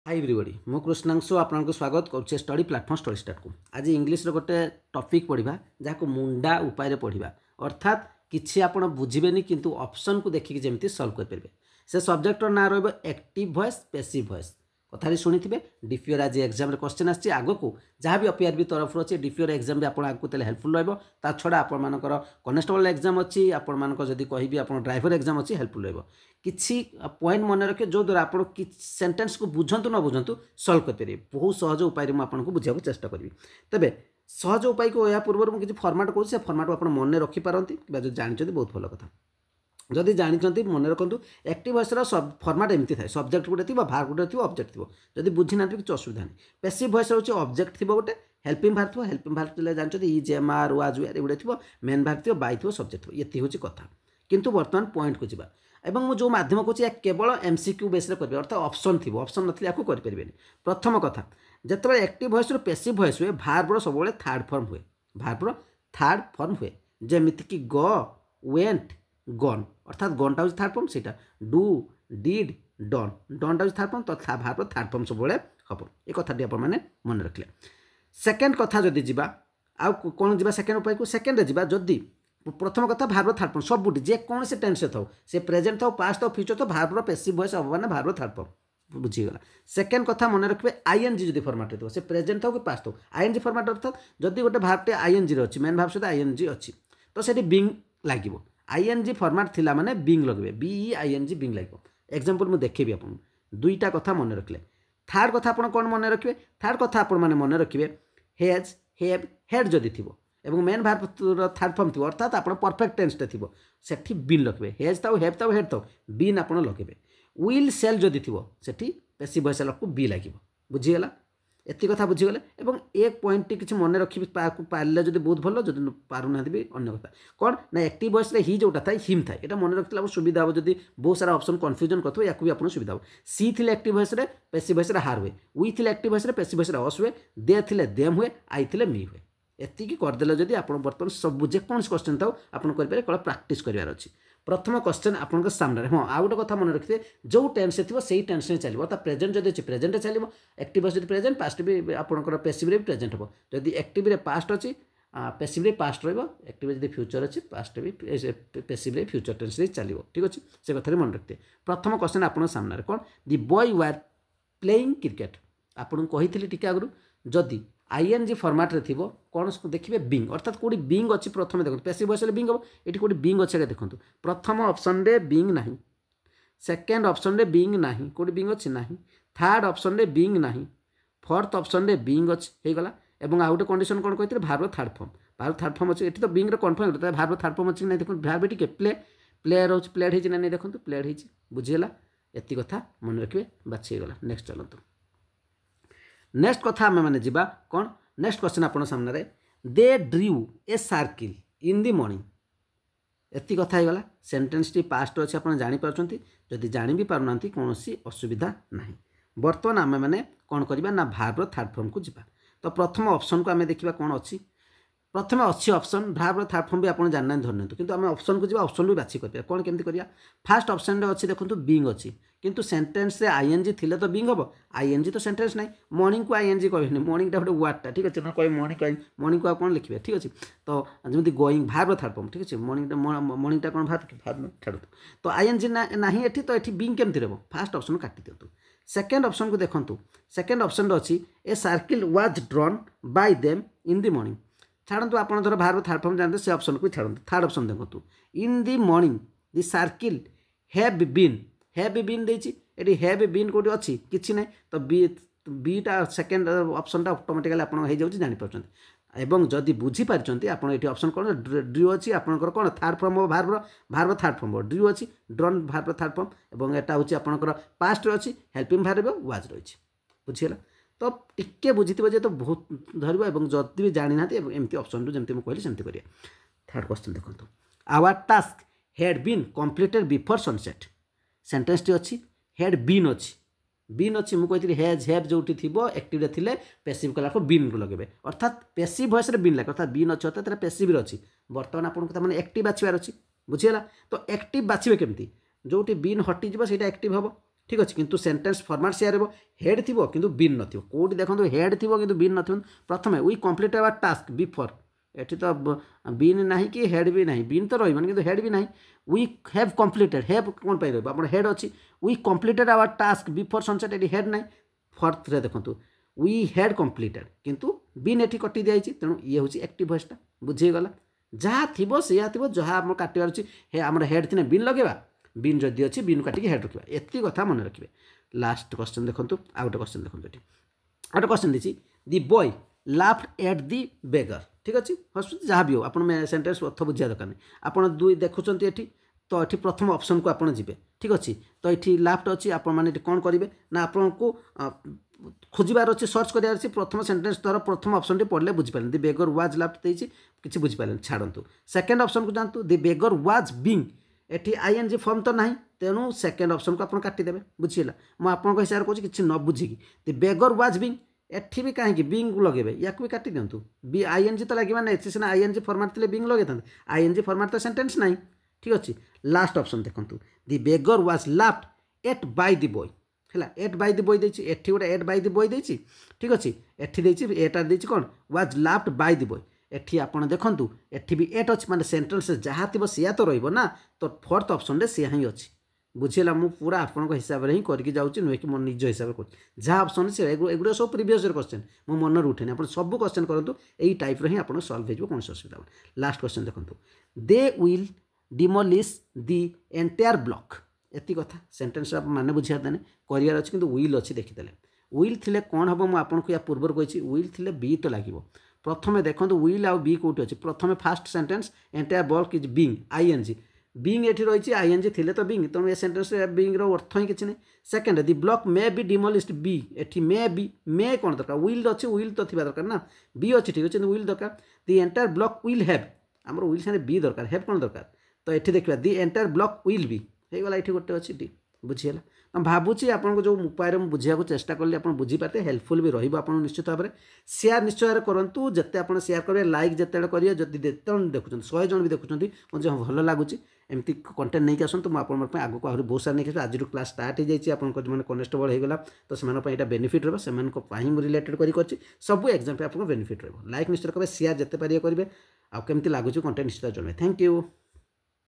Hi everybody मु कृष्णांशु आपको स्वागत करुचे स्टडी प्लाटफॉर्म स्टडी स्टार्ट को आज इंग्लिश गोटे टॉपिक पढ़ा जहाँ मुंडा उपाय पढ़ा अर्थात किसी आप बुझे किंतु ऑप्शन को देखिए जमी सल्व करेंगे से सब्जेक्टर ना रक्टिव वॉइस पैसिव वॉइस कथा शुणी थे डिफियर आज एग्जाम क्वेश्चन आगे को जहाँ भी अपीआरबी तरफ अच्छे डिफियर एग्जाम भी आपको हेल्पफुल रहा छड़ा आपर कनेस्टेबल एग्जाम अच्छी आपड़ी कहि आप ड्राइवर एग्जाम अच्छी हेल्पफुल रही पॉइंट मन रखे जो द्वारा आप सेंटेंस को बुझंतु न बुझंतु सल्व करेंगे बहुत सहज उपाय मुझे बुझा चेष्टा करी तेरे सहज उपाय को या पूर्व मुझे फर्माट कहूँ से फर्माट को मन रखिपारती जो जानते बहुत भल कथा जदि जानते मन रखु एक्टिव वॉइस फर्माट एमती थाए सब्जेक्ट गोटे थी भार्ब गोटे थी ऑब्जेक्ट थी जदि बुझी ना किसी असुविधा नहीं पैसिव वॉइस हूँ ऑब्जेक्ट थी गोटे हेल्पिंग भार्ब थी हेल्पिंग भार्ब जानते is am are was were एगुड़े थी मेन भार्ब थी बाई थी सब्जेक्ट थी ये हूँ कथा किंतु बर्तमान पॉइंट को जा एवं मुझे जो माध्यम कहूँ केवल एमसीक्यू बेस करेंगे अर्थात ऑप्शन थी ऑप्शन नथिले आपको करेंगे प्रथम कथा जिते एक्टिव वॉइस पैसिव वॉइस हुए भार्बर सब थर्ड फॉर्म हुए भार्बर थर्ड फॉर्म हुए जमीक ग वेंट गन अर्थात गनटा हूँ थर्ड फॉर्म से डू डिड डन डनटा हूँ थर्ड फॉर्म तो भार्बर थर्ड फॉर्म सब हम ये कथाटी आप मन रखिले सेकेंड कथा जदि जा आउ कौन जा सेकेंड उपाय को सेकेंड जा जदि प्रथम कथा भार्बर थर्ड फॉर्म सबुटी जेकोसी टेन्स था से प्रेजेंट था पास्ट था फ्यूचर था भार्बर पैसिव वॉइस हम मैंने भार्बर थर्ड फॉर्म बुझीगला सेकेंड कथा मन रखिए आईएनजी जब फर्माट हो से प्रेजेंट था कि पास्ट हो आईएनजी फर्माट अर्थात जदि गोटे भार्बटे आईएनजी अच्छी मेन भार्ब सहित आईएनजी अच्छी तो से बिंग लगे आईएनजी फर्माट थिला माने बिंग लगे BEING बिंग लगे एग्जांपल मुझे देखेबी आपन दुईटा कथा मन रखले थर्ड कथा आप कौन मन रखिए थर्ड कथा आप मन रखिए हेज हेव हेड जदि थी एवं मेन भार्ब थर्ड फॉर्म थी अर्थात आप परफेक्ट टेन्स थी सेठी बिन लगे हेज था हेव था हेड था बिन आप लगे विल सेल जदि थी सेठी पैसिव वॉइस को बी लगे बुझीगला एति कथा बुझीगले एवं एक पॉइंट किसी मन रखी पारे जब बहुत भल जब पारना भी अन्य कथा कौन ना एक्टिव वॉइस ही जोटा था हिम था यहाँ मन रखते आप सुविधा हो जब बहुत सारा ऑप्शन कन्फ्यूजन करते या भी आपको सुविधा हो सी थी एक्टिव वॉइस पैसिव वॉइस हार हुए वी थी एक्टिव वॉइस पैसिव वॉइस अस हुए दे थे देम हुए आई थे मी हुए एति करदे जदि आप बर्तमान सब जेको क्वेश्चन था आपड़ केवल प्राक्ट करार अच्छी प्रथम क्वेश्चन आपन सामने हाँ आउ गोटे कथा मन रखिए जो टेन्स थी से टेन्स चलो अर्थात प्रेजेंट जब अच्छी प्रेजेंट चलो एक्टिव जब प्रेजेंट पास्ट भी आपंकर पैसिव भी प्रेजेंट हम जदि एक्टिव पास्ट अच्छी पैसिव पास्ट रक्टिव जब फ्यूचर अच्छी पास्ट भी पैसिव फ्यूचर टेन्स चलो ठीक अच्छे से कथा मन रखिए प्रथम क्वेश्चन आप सामने कौन the boy were playing cricket आपको कही टी आगु जदि आईएनजी फर्माट रे थिबो कौन देखिए बिंग अर्थात कोड़ी बिंग अच्छी प्रथम देखो पैसिव वॉइस बिंग हम ये कोड़ी बिंग अच्छे देखो प्रथम ऑप्शन रे बिंग नहीं सेकेंड ऑप्शन रे बिंग नहीं कोड़ी बिंग अच्छी ना थर्ड ऑप्शन रे बिंग नहीं फोर्थ ऑप्शन रे बिंग अच्छी होगला और आउ गोटे कंडीशन कौन कहते भार्ब थर्ड फॉर्म अच्छे ये तो बिंग कन्फर्म होता है भार्ब थर्ड फॉर्म अच्छी ना देखो भार्ब टी प्ले प्ले रोच प्लेड होती ना नहीं देखो प्लेड होती बुझीगला एति कथा मन रखिए बाछीगला नेक्स्ट चलतु नेक्स्ट कथा आम मैंने जा कौन नेक्स्ट क्वेश्चन आप सामने दे Drew a circle in the morning एति कथा होगा सेंटेंस टी पास्ट अच्छे आप जापार जदि जानी भी पारना कौन असुविधा ना बर्तमान आम मैंने कौन करवा ना भार्ब थर्ड फॉर्म को जा तो प्रथम ऑप्शन को आम देखा कौन अच्छी प्रथम अच्छी ऑप्शन भार्ब थर्ड फॉर्म भी आप जानना धरना किंतु आम ऑप्शन को जा ऑप्शन भी बाछी कर कौन केमती करिया फास्ट ऑप्शन रे अच्छी देखो बिंग अच्छी किंतु सेंटेंस रे आईएनजी थिले तो बिंग हम आईएनजी तो सेंटेंस नहीं मॉर्निंग को आईएनजी कहनी मॉर्निंग टा गोटे वर्डटा ठीक अच्छे ना कह मॉर्निंग को कौन लिखे ठीक अच्छे तो जमी गोइंग भार्ब थर्ड फॉर्म ठीक अच्छे मॉर्निंग टा कौन भार्ब छाड़ू तो आईएनजी ना एठी तो एठी बिंग केमती रहो फास्ट ऑप्शन काटी दिंतु सेकेंड ऑप्शन को देखो सेकेंड ऑप्शन अच्छी a circle was drawn by them in the morning छाड़ू आप भार्ब थर्ड फॉर्म जानते से ऑप्शन को छाड़ू थर्ड ऑप्शन देखो in the morning the circle have been देछि एटी हैव बीन कोटी अच्छी किछि नै तो बीटा सेकेंड ऑप्शन टा ऑटोमेटिकली आप हो जाउछि जानि परछन्ते एवं जदि बुझी पारछन्ते आप एटी ऑप्शन कोन ड्रू अच्छी आपनकर कोन third form verb third form drew अच्छी ड्रॉन भार्ब थर्ड फॉर्म एवं एटा होछि आपनकर पास्ट अच्छी हेल्पिंग भार्ब वाज रही बुझीगला तो टिके बुझीथिबो जे तो बहुत धरबो एवं जदि भी जानि नाथि एमती ऑप्शन रु जेमती म कहली सेमती करिया थर्ड क्वेश्चन देखंतु our task had been completed before sunset sentence टी अच्छी हेड बीन अच्छी मुझे हेज हेव जो थी एक्टिव थे पैसिव कला को बीन को लगे अर्थात पैसिव वॉइस बीन लगे अर्थात बीन अच्छी अर्थात पैसिव अच्छी बर्तमान आपको एक्टिव बाछार अच्छी बुझीगला तो एक्टिव बाछे केमती जो बीन हटिज से एक्टिव हम ठीक अच्छे किंतु सेंटेंस फॉर्मेट सेयार हो हेड थी किंतु बीन नथिबो कोडी देखो हेड थी किंतु बीन नथिबो प्रथमे we complete our task before एठी तो बीन नहीं कि हेड भी नहीं बीन तो रही किंतु हेड भी नहीं वी हैव कंप्लीटेड हैव कौन पाई रहा आप हेड अच्छी we completed our task before sunset एटी हेड नहीं फोर्थ रे देखो वी हैड कंप्लीटेड किंतु बीन एटी कटि दिया तेणु ये हूँ एक्टिव वॉइसटा बुझीगला जहाँ थी सैया थी जहाँ आम काटार अच्छी हे आम हेड थी बीन लगे बीन जदि अच्छी बीन काटिक हेड रखा एति कथा मन रखिए लास्ट क्वेश्चन देखो आ गए क्वेश्चन देखो ये गोटे क्वेश्चन देखिए the boy laughed at the बेगर ठीक अच्छे हस जहाँ भी हो आप सेन्टेन्स अर्थ बुझा दरकार नहीं आपड़ दुई देखुं ये तो ये प्रथम ऑप्शन को आपड़ जी ठीक अच्छे तो ये लाफ्ट अच्छी आपने कौन करेंगे ना आपन को खोजार अच्छे सर्च करार अच्छे प्रथम सेन्टेन्स द्वारा प्रथम ऑप्शन टी पढ़ले बुझीपारे दि बेगर वाज लाफ्ट देती किसी बुझीपारे छाड़ू सेकेंड ऑप्शन को जानतु दि बेगर वाज बीइंग एटी आईएनजी फॉर्म तो नहीं तेणु सेकेंड ऑप्शन को आप काटिदेवे बुझीला मुझे आपको हिसाब से कहूँ कि न बुझिकी दि बेगर वाज बीइंग एठी भी कहीं बीइंग लगे या भी काटी दिंतु बी आईएनजी तो लगे ना एसी सीना आईएनजी फॉर्मेट थे बीइंग लगे था आईएनजी फॉर्मेट तो सेंटेंस नहीं ठीक अच्छे लास्ट ऑप्शन देखो the beggar was laughed at by the boy है एट बाय दि बॉय देती एठी गोटे एट बाय दि बॉय देती ठीक अच्छे एठी देती एटा देती कौन was laughed bye the boy एठी आप देखूँ एठी भी एट अच्छे माने सेंटेंस जहाँ थी सी तो रहा तो फोर्थ ऑप्शन रे सी ही अच्छी बुझेगा मु पूरा आपन हिसाब से ही करके जाऊँगी नुहे कि मो निज हिसाब से कर जहाँ ऑप्शन से एगुड़ा सब प्रीवियस क्वेश्चन मो मन उठेनि आप सब क्वेश्चन करूँ यही टाइप ही आप सल्व हो कौन असुविधा लास्ट क्वेश्चन देखो they will demolish the entire block एति कथा सेंटेंस माने बुझा देने करार अच्छे कि विल अच्छी देखीदे विल थी कौन हम मुझे आपको या पूर्व कही विल थी बी तो लगे प्रथमे देखो विल आउ बी कौटी अच्छे प्रथमे first sentence entire block is being ING being एठी रही आईएनजी थिले तो बीइंग तेणु ए सेंटेंस बीइंग रो अर्थ ही किसी नहीं second the block may be demolished be एठी मे बी मे कौन दरकार विल अच्छे विल तो थी दरकार ना बी अच्छी ठीक अच्छे विल दरकार दि एंटायर ब्लॉक विल हैव आमर विल सारे बी दरकार हैव कौन दरकार तो ये देखा दि एंटायर ब्लॉक विल बी होगा ये गोटे अच्छी डी बुझीगला तो भावुँ आपको जो उपाय बुझा चेष्टा कली आप बुझीपारे हेल्पफुल भी रहा निश्चित भाव में सेयार निश्चय करूँ जिते आप सेयार करेंगे लाइक जिते करेंगे जब देखुं 100 जन भी देखुं मुझे भल लगुच एमती कंटेंट नहीं आसतु मुझे आगे आहरी बहुत सारा नहीं आज क्लास स्टार्ट हो जाए आपको कनेस्टेबल होगा तो से बेनिफिट रहा से रिलेटेड कर सब एग्जाम आपको बेनिफिट रहा लाइक निश्चित करेंगे सेयार जिते पारे करेंगे आउ केमती लगुच कंटेंट निश्चित जन थैंक यू।